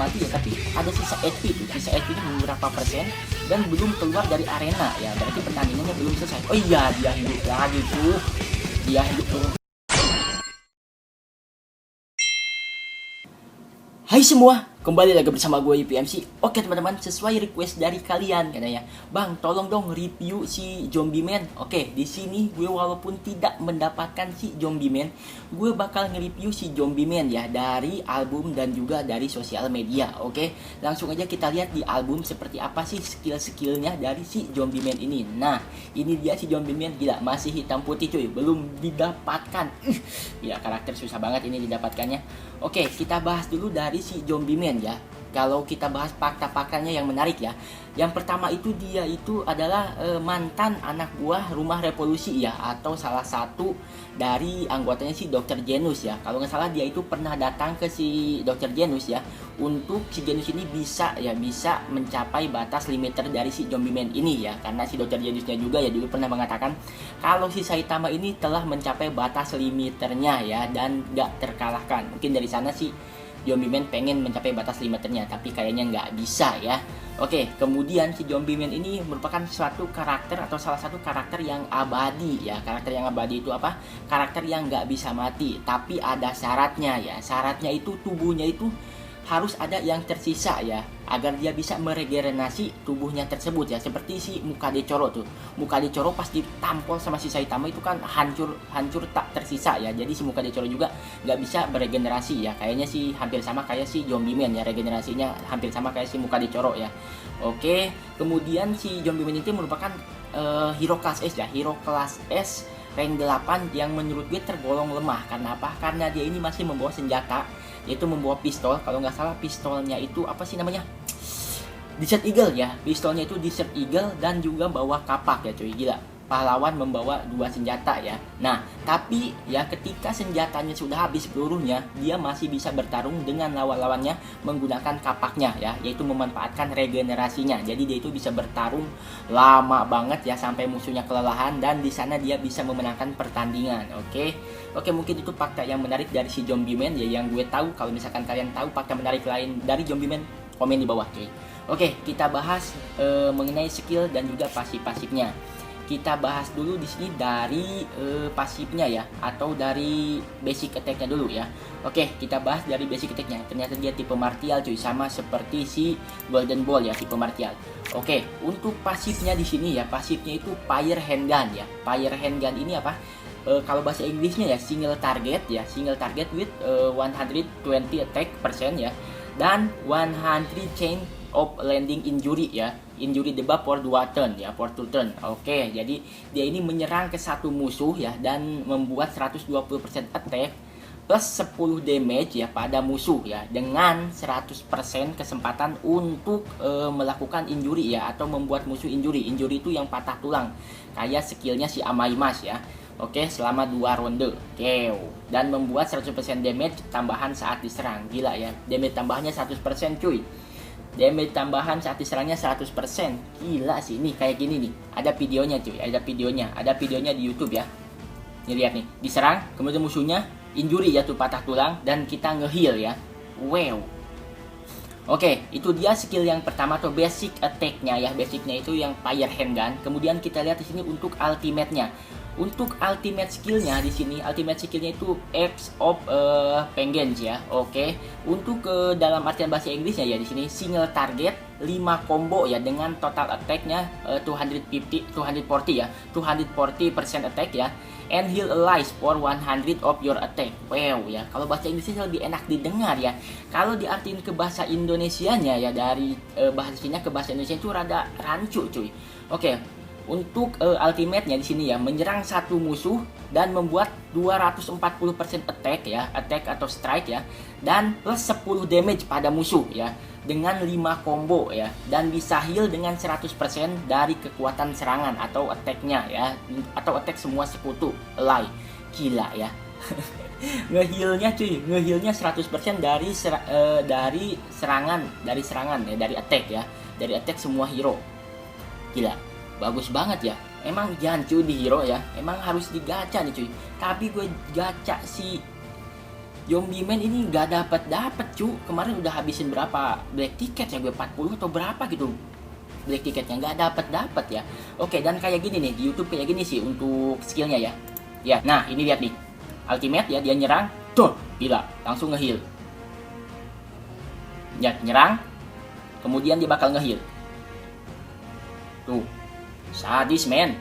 mati ya, tapi ada sisa HP tuh. Sisa HP nya beberapa persen dan belum keluar dari arena ya, berarti pertandingannya belum selesai. Oh iya, dia hidup lagi tuh. Dia hidup tuh. Hai semua, kembali lagi bersama gue IPMC. Oke teman-teman, sesuai request dari kalian katanya, Bang, tolong dong review si Zombie Man. Oke, di sini gue walaupun tidak mendapatkan si Zombie Man, gue bakal nge-review si Zombie Man ya dari album dan juga dari sosial media. Oke, langsung aja kita lihat di album seperti apa sih skill-skillnya dari si Zombie Man ini. Nah, ini dia si Zombie Man, gila, masih hitam putih cuy, belum didapatkan. Ya, karakter susah banget ini didapatkannya. Oke, kita bahas dulu dari si Zombie Man ya. Kalau kita bahas fakta-faktanya yang menarik ya. Yang pertama itu dia itu adalah mantan anak buah Rumah Revolusi ya, atau salah satu dari anggotanya si Dr. Genus ya. Kalau nggak salah dia itu pernah datang ke si Dr. Genus ya, untuk si Genus ini bisa mencapai batas limiter dari si Zombie Man ini ya. Karena si Dr. Genusnya juga ya dulu pernah mengatakan kalau si Saitama ini telah mencapai batas limiternya ya, dan nggak terkalahkan. Mungkin dari sana sih Zombie Man pengen mencapai batas limiternya, tapi kayaknya nggak bisa ya. Oke, kemudian si Zombie Man ini merupakan suatu karakter atau salah satu karakter yang abadi ya. Karakter yang abadi itu apa? Karakter yang nggak bisa mati, tapi ada syaratnya ya. Syaratnya itu tubuhnya itu harus ada yang tersisa ya, agar dia bisa meregenerasi tubuhnya tersebut ya. Seperti si Mukade Choro tuh. Mukade Choro pas ditampol sama si Saitama itu kan hancur tak tersisa ya. Jadi si Mukade Choro juga nggak bisa beregenerasi ya. Kayaknya sih hampir sama kayak si Zombie Man ya, regenerasinya hampir sama kayak si Mukade Choro ya. Oke, kemudian si Zombie Man itu merupakan hero kelas S ya, hero kelas S rank 8 yang menurut gue tergolong lemah. Karena apa? Karena dia ini masih membawa senjata, yaitu membawa pistol. Kalau nggak salah pistolnya itu apa sih namanya, Desert Eagle ya. Pistolnya itu Desert Eagle dan juga bawa kapak ya cuy. Gila, pahlawan membawa dua senjata ya. Nah, tapi ya ketika senjatanya sudah habis pelurunya, dia masih bisa bertarung dengan lawan-lawannya menggunakan kapaknya ya, yaitu memanfaatkan regenerasinya. Jadi dia itu bisa bertarung lama banget ya sampai musuhnya kelelahan, dan di sana dia bisa memenangkan pertandingan. Oke, mungkin itu fakta yang menarik dari si Zombie Man ya, yang gue tahu. Kalau misalkan kalian tahu fakta menarik lain dari Zombie Man, komen di bawah cuy. Oke, kita bahas mengenai skill dan juga pasif-pasifnya. Kita bahas dulu di sini dari pasifnya ya, atau dari basic attack-nya dulu ya. Oke, kita bahas dari basic attack-nya. Ternyata dia tipe martial cuy, sama seperti si Golden Ball ya, tipe martial. Oke, untuk pasifnya di sini ya, pasifnya itu Fire Handgun ya. Fire Handgun ini apa? Kalau bahasa Inggrisnya ya single target ya, single target with 120 attack persen ya, dan 100 chain of landing injury ya, injury debuff for 2 turn ya, for 2 turn. Oke, jadi dia ini menyerang ke satu musuh ya, dan membuat 120% attack plus 10 damage ya pada musuh ya, dengan 100% kesempatan untuk melakukan injury ya, atau membuat musuh injury. Injury itu yang patah tulang, kayak skillnya si Amaimas ya. Oke, selama 2 ronde. Oke, dan membuat 100% damage tambahan saat diserang. Gila ya, damage tambahannya 100% cuy. Damage tambahan saat diserangnya 100%. Gila sih, ini kayak gini nih. Ada videonya cuy, ada videonya di YouTube ya. Nih lihat nih, diserang, kemudian musuhnya injury ya tuh, patah tulang, dan kita nge-heal ya. Wow. Oke, itu dia skill yang pertama atau basic attack-nya ya. Basicnya itu yang Fire Handgun. Kemudian kita lihat di sini untuk ultimate-nya. Untuk ultimate skillnya di sini, ultimate skillnya itu X of Vengeance ya. Oke, untuk dalam artian bahasa Inggrisnya ya di sini single target 5 combo ya, dengan total attack-nya 240 ya, 240% attack ya, and heal allies for 100 of your attack. Wow ya, kalau bahasa Inggrisnya lebih enak didengar ya. Kalau diartiin ke bahasa Indonesianya ya, dari bahasa Cina ke bahasa Indonesia itu rada rancu cuy. Oke. Untuk ultimate-nya di sini ya, menyerang satu musuh dan membuat 240% attack ya, attack atau strike ya, dan plus 10 damage pada musuh ya, dengan 5 combo ya, dan bisa heal dengan 100% dari kekuatan serangan atau attack-nya ya, atau attack semua sekutu ally. Gila ya. Ngehealnya cuy, ngehealnya 100% dari serangan ya, dari attack ya, dari attack semua hero. Gila, bagus banget ya. Emang jancu di hero ya, emang harus digacha nih cuy. Tapi gue gacha si Zombie Man ini nggak dapat cu. Kemarin udah habisin berapa black ticket ya, gue 40 atau berapa gitu black ticketnya, nggak dapat ya. Oke, dan kayak gini nih di YouTube kayak gini sih untuk skillnya ya. Ya, nah ini lihat nih ultimate ya, dia nyerang, tuh gila langsung ngeheal. Ya nyerang, kemudian dia bakal ngeheal. Tuh sadis men.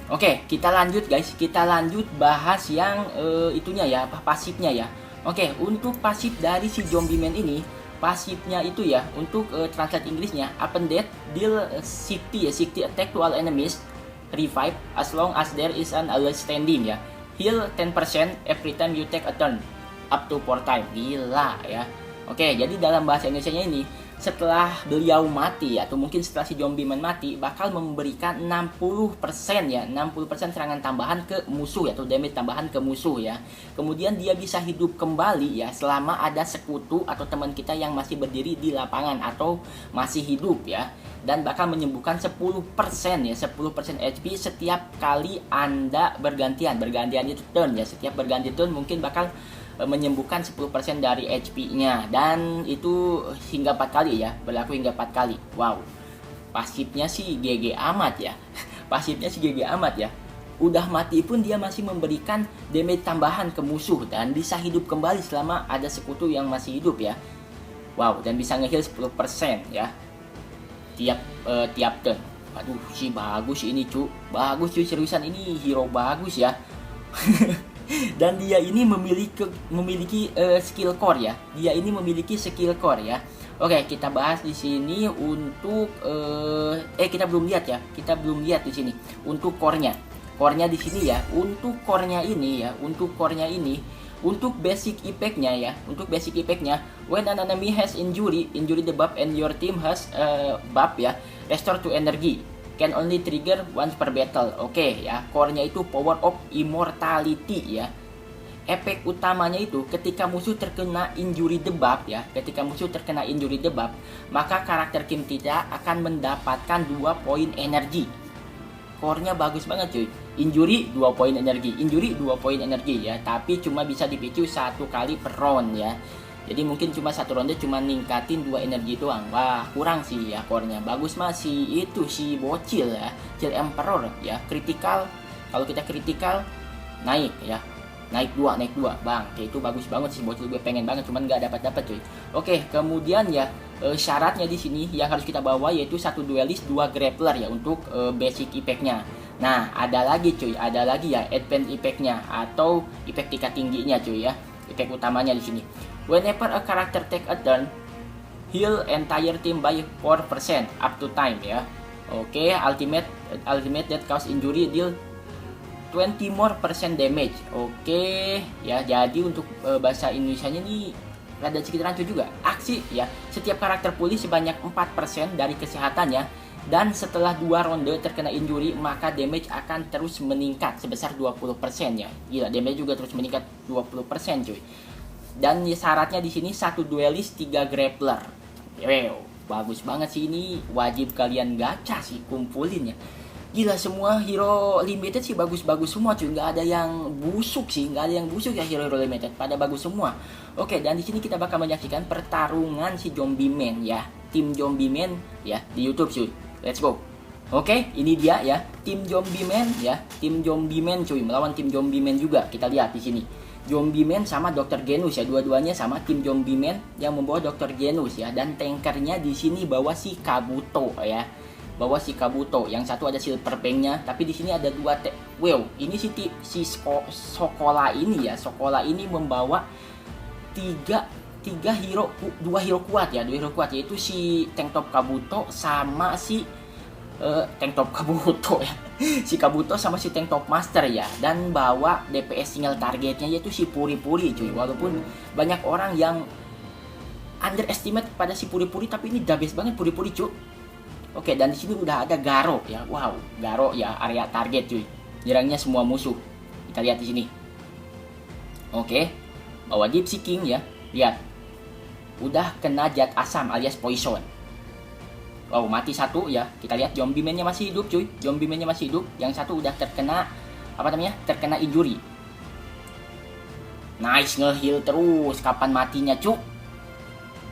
Oke, kita lanjut guys, kita lanjut bahas yang itunya ya, pasifnya ya. Oke, untuk pasif dari si Zombie Man ini, pasifnya itu ya, untuk translate Inggrisnya, upon death deal 60 attack to all enemies, revive as long as there is an ally standing ya. Heal 10% every time you take a turn, up to 4 time. Gila ya. Oke, jadi dalam bahasa Indonesianya ini, setelah beliau mati atau mungkin setelah si Zombie Man mati, bakal memberikan 60% ya, 60% serangan tambahan ke musuh ya, atau damage tambahan ke musuh ya. Kemudian dia bisa hidup kembali ya selama ada sekutu atau teman kita yang masih berdiri di lapangan atau masih hidup ya. Dan bakal menyembuhkan 10% ya, 10% HP setiap kali Anda bergantian itu turn ya. Setiap berganti turn mungkin bakal menyembuhkan 10% dari HP-nya, dan itu hingga 4 kali ya, berlaku hingga 4 kali. Wow, pasifnya sih GG amat ya. Pasifnya sih GG amat ya. Udah mati pun dia masih memberikan damage tambahan ke musuh dan bisa hidup kembali selama ada sekutu yang masih hidup ya. Wow, dan bisa nge-heal 10% ya tiap turn. Aduh sih bagus ini cu, bagus cuy, seriusan ini hero bagus ya. Dan dia ini memiliki skill core ya. Dia ini memiliki skill core ya. Oke, kita bahas di sini untuk kita belum lihat ya. Kita belum lihat di sini untuk core-nya. Core-nya di sini ya. Untuk core-nya ini ya, untuk basic effect-nya ya. Untuk basic effect-nya, when an enemy has injury the buff and your team has buff ya, restore to energy. Can only trigger once per battle. Oke ya, core-nya itu power of immortality ya. Efek utamanya itu ketika musuh terkena injury debuff ya, maka karakter Kim tidak akan mendapatkan 2 poin energi. Core-nya bagus banget cuy. Injury 2 poin energi ya, tapi cuma bisa dipicu 1 kali per round ya. Jadi mungkin cuma 1 ronde cuma ningkatin 2 energi doang. Wah, kurang sih ya core-nya. Bagus masih itu si bocil ya, Chill Emperor ya. Critical, kalau kita critical naik ya. Naik 2 bang. Kayak itu bagus banget sih bocil, gue pengen banget cuman nggak dapat cuy. Oke, kemudian ya syaratnya di sini yang harus kita bawa yaitu 1 duelist 2 grappler ya untuk basic effect-nya. Nah, ada lagi ya advanced effect-nya atau efek tingkat tingginya cuy ya. Efek utamanya di sini. Whenever a character take a turn, heal entire team by 4% up to time ya. Oke, ultimate that cause injury deal 20 more percent damage. Oke, ya jadi untuk bahasa Indonesianya ini rada sedikit rancu juga. Aksi ya, setiap karakter pulih sebanyak 4% dari kesehatannya, dan setelah 2 ronde terkena injury maka damage akan terus meningkat sebesar 20% ya. Gila, damage juga terus meningkat 20% cuy. Dan syaratnya di sini 1 duelist 3 grappler. Wow, bagus banget sih ini, wajib kalian gacha sih, kumpulin ya. Gila, semua hero limited sih bagus-bagus semua cuy, nggak ada yang busuk ya hero limited, pada bagus semua. Oke, dan di sini kita bakal menyaksikan pertarungan si Zombie Man ya, tim Zombie Man ya di YouTube cuy. Let's go. Oke, ini dia ya, tim Zombie Man ya, tim Zombie Man cuy melawan tim Zombie Man juga. Kita lihat di sini. Zombie Man sama Dr. Genus ya, dua-duanya sama tim Zombie Man yang membawa Dr. Genus ya, dan tankernya di sini bawa si Kabuto ya. Yang satu ada silver bank-nya, tapi di sini ada 2 wow, ini si Sokola ini ya. Sokola ini membawa 2 hero kuat ya, yaitu si Tank Top Kabuto sama si Tank Top Kabuto ya. Si Kabuto sama si Tank Top Master ya, dan bawa DPS single targetnya yaitu si Puri-Puri cuy. Walaupun banyak orang yang underestimate pada si Puri-Puri, tapi ini the best banget Puri-Puri cuy. Oke, dan di sini udah ada Garo ya. Wow, Garo ya, area target cuy. Nyerangnya semua musuh. Kita lihat di sini. Oke, bawa Deep Seeking ya. Lihat. Udah kena zat asam alias poison. Wow, mati 1 ya. Kita lihat Zombie Man-nya masih hidup cuy. Yang satu udah terkena terkena injury. Nice, nge-heal terus. Kapan matinya, cuk?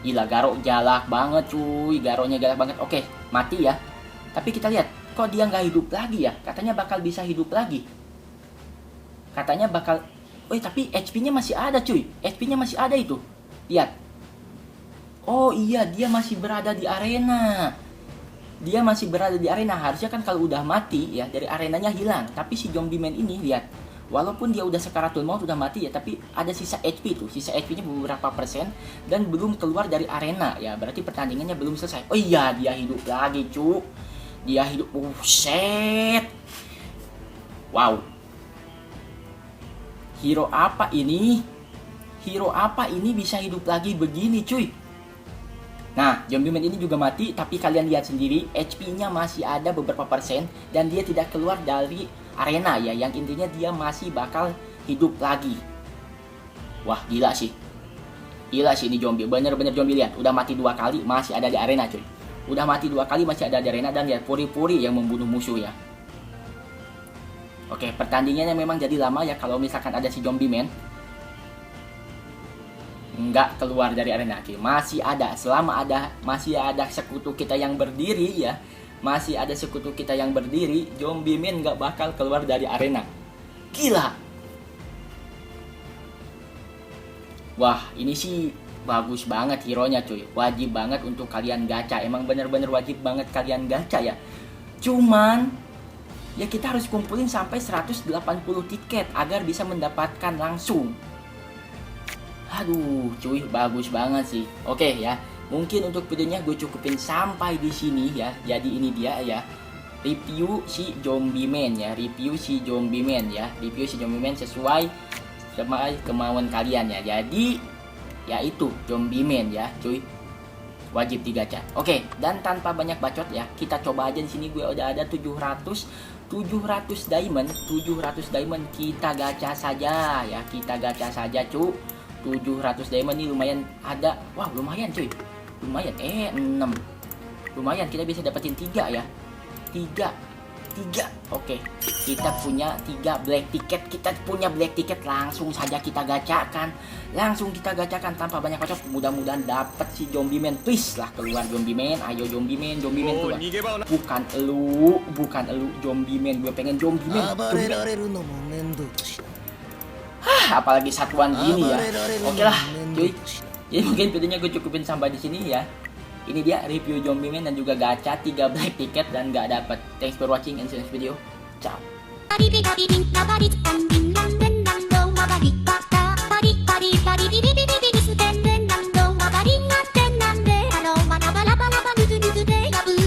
Gila, Garo galak banget, cuy. Garonya galak banget. Oke, mati ya. Tapi kita lihat, kok dia nggak hidup lagi ya? Katanya bakal bisa hidup lagi. Katanya bakal... tapi HP-nya masih ada, cuy. HP-nya masih ada itu. Lihat. Oh iya, dia masih berada di arena. Dia masih berada di arena. Harusnya kan kalau udah mati ya, dari arenanya hilang. Tapi si zombie man ini, lihat. Walaupun dia udah sekaratul maut, udah mati ya, tapi ada sisa HP tuh. Sisa HP-nya beberapa persen dan belum keluar dari arena ya. Berarti pertandingannya belum selesai. Oh iya, dia hidup lagi, cuk. Dia hidup. Set. Wow. Hero apa ini? Hero apa ini bisa hidup lagi begini, cuy? Nah, zombie man ini juga mati, tapi kalian lihat sendiri, HP-nya masih ada beberapa persen dan dia tidak keluar dari arena ya. Yang intinya dia masih bakal hidup lagi. Wah, gila sih. Gila sih ini zombie, bener-bener zombie. Lihat, udah mati 2 kali masih ada di arena, cuy. Udah mati 2 kali masih ada di arena dan lihat puri-puri yang membunuh musuh ya. Oke, pertandingannya memang jadi lama ya kalau misalkan ada si zombie man nggak keluar dari arena. Oke, masih ada, selama masih ada sekutu kita yang berdiri ya, masih ada sekutu kita yang berdiri, zombie man nggak bakal keluar dari arena. Gila. Wah, ini sih bagus banget hero-nya, cuy. Wajib banget untuk kalian gacha. Emang bener-bener wajib banget kalian gacha ya. Cuman ya kita harus kumpulin sampai 180 tiket agar bisa mendapatkan langsung. Aduh, cuy, bagus banget sih. Oke ya, mungkin untuk videonya gue cukupin sampai di sini ya. Jadi ini dia ya, review si zombie man ya, review si zombie man ya, review si zombie man sesuai sama kemauan kalian ya. Jadi ya itu zombie man ya, cuy. Wajib digacha. Oke, dan tanpa banyak bacot ya, kita coba aja di sini. Gue udah ada 700 diamond, 700 diamond kita gacha saja ya. Kita gacha saja, cuy. 700 diamond nih lumayan ada. Wah, lumayan cuy. Lumayan 6. Lumayan kita bisa dapetin 3 ya. 3. Oke. Kita punya 3 black ticket. Kita punya black ticket, langsung saja kita gacakan. Langsung kita gacakan tanpa banyak kocok. Mudah-mudahan dapat si zombie man. Please lah keluar zombie man. Ayo zombie man keluar. Bukan elu zombie man. Gue pengen zombie man. Apalagi satuan gini ya. Oke lah, cuy. Jadi mungkin videonya gue cukupin sampai di sini ya. Ini dia review zombie man dan juga gacha 3 black ticket dan nggak dapat. Thanks for watching and see you next video. Ciao.